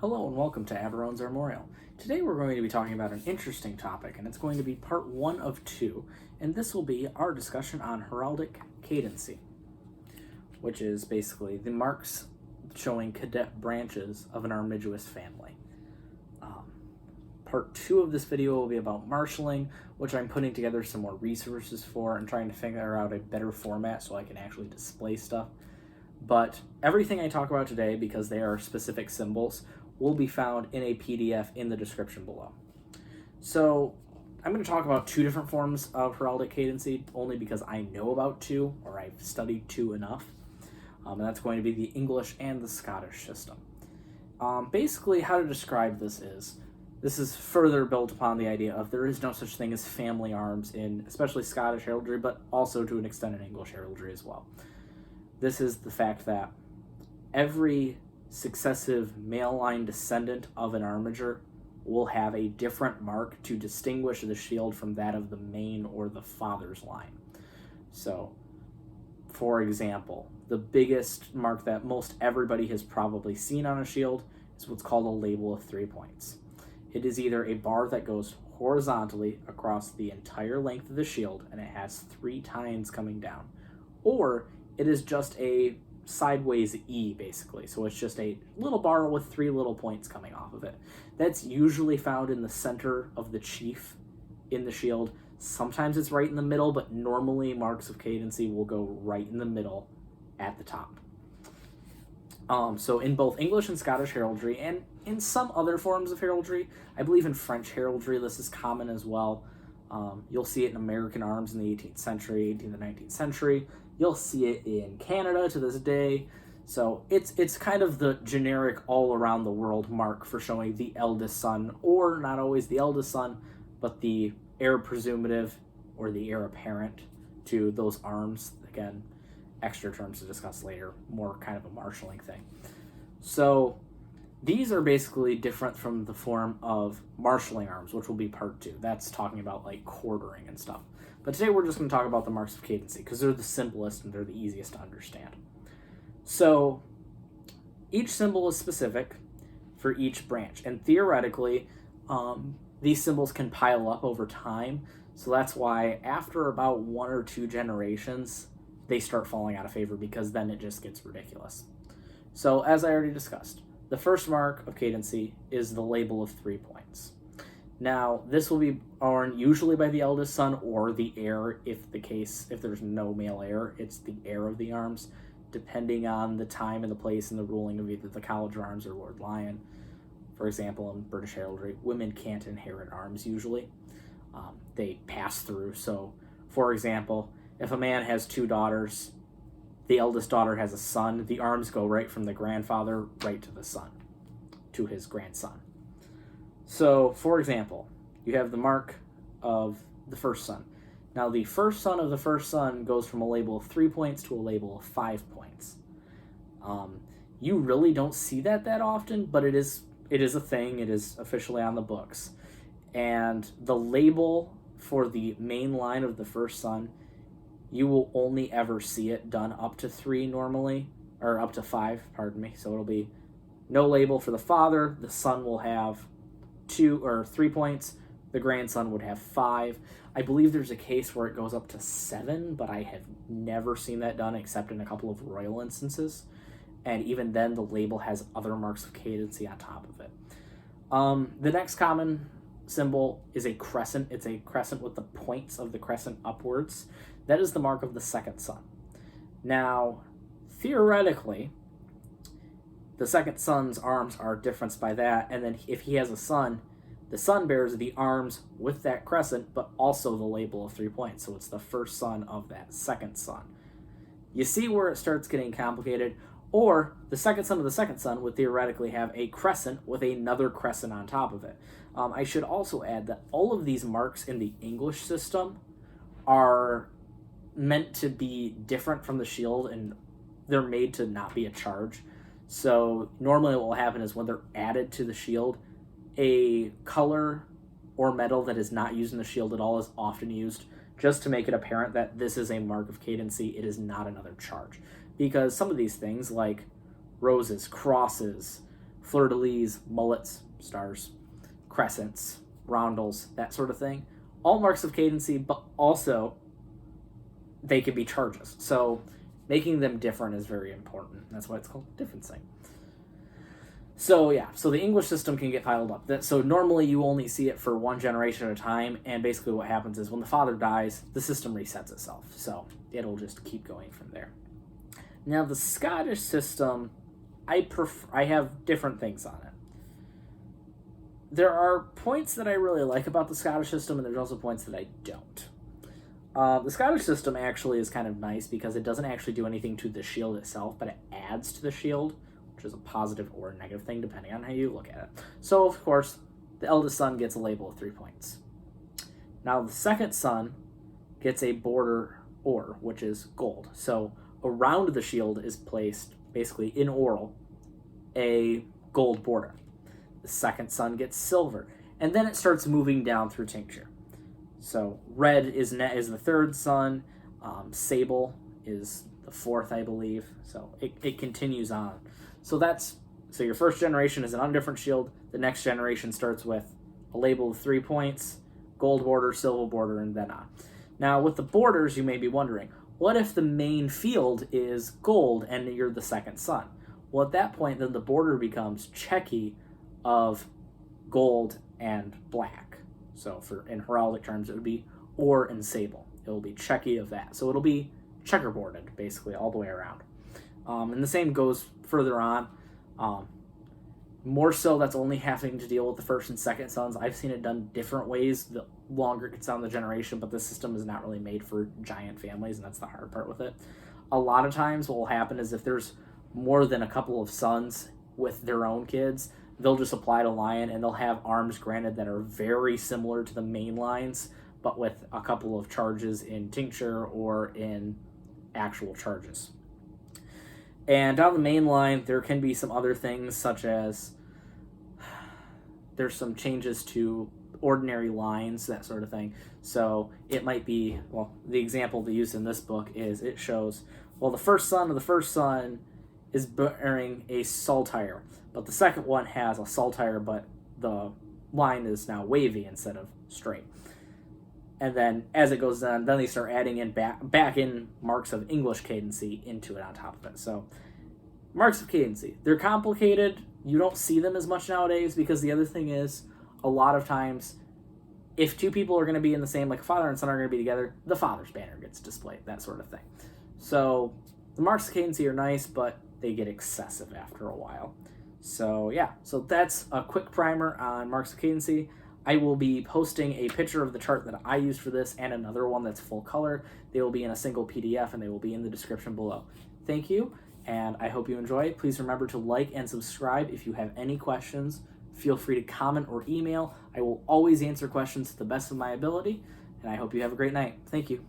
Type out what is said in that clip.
Hello and welcome to Averon's Armorial. Today we're going to be talking about an interesting topic, and it's going to be part 1 of 2, and this will be our discussion on Heraldic Cadency, which is basically the marks showing cadet branches of an armigerous family. Part 2 of this video will be about marshalling, which I'm putting together some more resources for and trying to figure out a better format so I can actually display stuff. But everything I talk about today, because they are specific symbols, will be found in a PDF in the description below. So I'm going to talk about 2 different forms of Heraldic Cadency, only because I know about 2, or I've studied 2 enough. And that's going to be the English and the Scottish system. Basically, how to describe this is further built upon the idea of there is no such thing as family arms in especially Scottish heraldry, but also to an extent in English heraldry as well. This is the fact that every successive male line descendant of an armiger will have a different mark to distinguish the shield from that of the main or the father's line. So, for example, the biggest mark that most everybody has probably seen on a shield is what's called a label of 3 points. It is either a bar that goes horizontally across the entire length of the shield and it has 3 tines coming down, or it is just a sideways E, basically. So it's just a little bar with 3 little points coming off of it. That's usually found in the center of the chief in the shield. Sometimes it's right in the middle, but normally marks of cadency will go right in the middle at the top. So in both English and Scottish heraldry, and in some other forms of heraldry, I believe in French heraldry this is common as well. You'll see it in American arms in the 18th century, 18th and 19th century. You'll see it in Canada to this day. So it's kind of the generic all around the world mark for showing the eldest son, or not always the eldest son, but the heir presumptive or the heir apparent to those arms. Again, extra terms to discuss later, more kind of a marshalling thing. So these are basically different from the form of marshalling arms, which will be part 2. That's talking about like quartering and stuff. But today we're just going to talk about the marks of cadency because they're the simplest and they're the easiest to understand. So each symbol is specific for each branch, and theoretically these symbols can pile up over time. So that's why after about 1 or 2 generations they start falling out of favor, because then it just gets ridiculous. So as I already discussed, the first mark of cadency is the label of 3 points. Now, this will be worn usually by the eldest son or the heir, if there's no male heir, it's the heir of the arms, depending on the time and the place and the ruling of either the College of Arms or Lord Lion. For example, in British heraldry, women can't inherit arms usually. They pass through. So, for example, if a man has 2 daughters, the eldest daughter has a son, the arms go right from the grandfather right to the son, to his grandson. So, for example, you have the mark of the first son. Now, the first son of the first son goes from a label of 3 points to a label of 5 points. You really don't see that often, but it is a thing. It is officially on the books. And the label for the main line of the first son, you will only ever see it done up to 3 normally, or up to 5, pardon me. So it'll be no label for the father. The son will have 2 or 3 points. The grandson would have 5. I believe there's a case where it goes up to 7, but I have never seen that done except in a couple of royal instances. And even then, the label has other marks of cadency on top of it. The next common symbol is a crescent. It's a crescent with the points of the crescent upwards. That is the mark of the second son. Now, theoretically, the second son's arms are differenced by that, and then if he has a son, the son bears the arms with that crescent, but also the label of 3 points, so it's the first son of that second son. You see where it starts getting complicated? Or the second son of the second son would theoretically have a crescent with another crescent on top of it. I should also add that all of these marks in the English system are meant to be different from the shield, and they're made to not be a charge. So normally what will happen is when they're added to the shield, a color or metal that is not used in the shield at all is often used just to make it apparent that this is a mark of cadency. It is not another charge. Because some of these things like roses, crosses, fleur-de-lis, mullets, stars, crescents, roundels, that sort of thing. All marks of cadency, but also they can be charges. So making them different is very important. That's why it's called differencing. So yeah, so the English system can get piled up. So normally you only see it for one generation at a time, and basically what happens is when the father dies, the system resets itself. So it'll just keep going from there. Now the Scottish system, I have different things on it. There are points that I really like about the Scottish system, and there's also points that I don't. The Scottish system actually is kind of nice because it doesn't actually do anything to the shield itself, but it adds to the shield, which is a positive or a negative thing depending on how you look at it. So, of course, the eldest son gets a label of 3 points. Now, the second son gets a border or, which is gold. So, around the shield is placed, basically in oral, a gold border. The second son gets silver. And then it starts moving down through tincture. So, red is the third son. Sable is the fourth, I believe. So, it continues on. So your first generation is an undifferent shield. The next generation starts with a label of 3 points, gold border, silver border, and then on. Now, with the borders, you may be wondering, what if the main field is gold and you're the second son? Well, at that point, then the border becomes checky of gold and black. So in heraldic terms, it would be or and sable. It will be checky of that. So it'll be checkerboarded, basically, all the way around. And the same goes further on. More so, that's only having to deal with the first and second sons. I've seen it done different ways the longer it gets down the generation, but this system is not really made for giant families, and that's the hard part with it. A lot of times what will happen is if there's more than a couple of sons with their own kids, they'll just apply to Lion, and they'll have arms granted that are very similar to the main lines, but with a couple of charges in tincture or in actual charges. And down the main line, there can be some other things, such as there's some changes to ordinary lines, that sort of thing. So it might be, well, the example they use in this book is it shows, well, the first son of the first son is bearing a saltire, but the second one has a saltire, but the line is now wavy instead of straight. And then as it goes on, then they start adding in back in marks of English cadency into it on top of it. So marks of cadency, they're complicated. You don't see them as much nowadays because the other thing is a lot of times if two people are going to be in the same, like a father and son are going to be together, the father's banner gets displayed, that sort of thing. So the marks of cadency are nice, but they get excessive after a while. So yeah, so that's a quick primer on marks of cadency. I will be posting a picture of the chart that I used for this and another one that's full color. They will be in a single PDF and they will be in the description below. Thank you, and I hope you enjoy. Please remember to like and subscribe. If you have any questions, feel free to comment or email. I will always answer questions to the best of my ability, and I hope you have a great night. Thank you.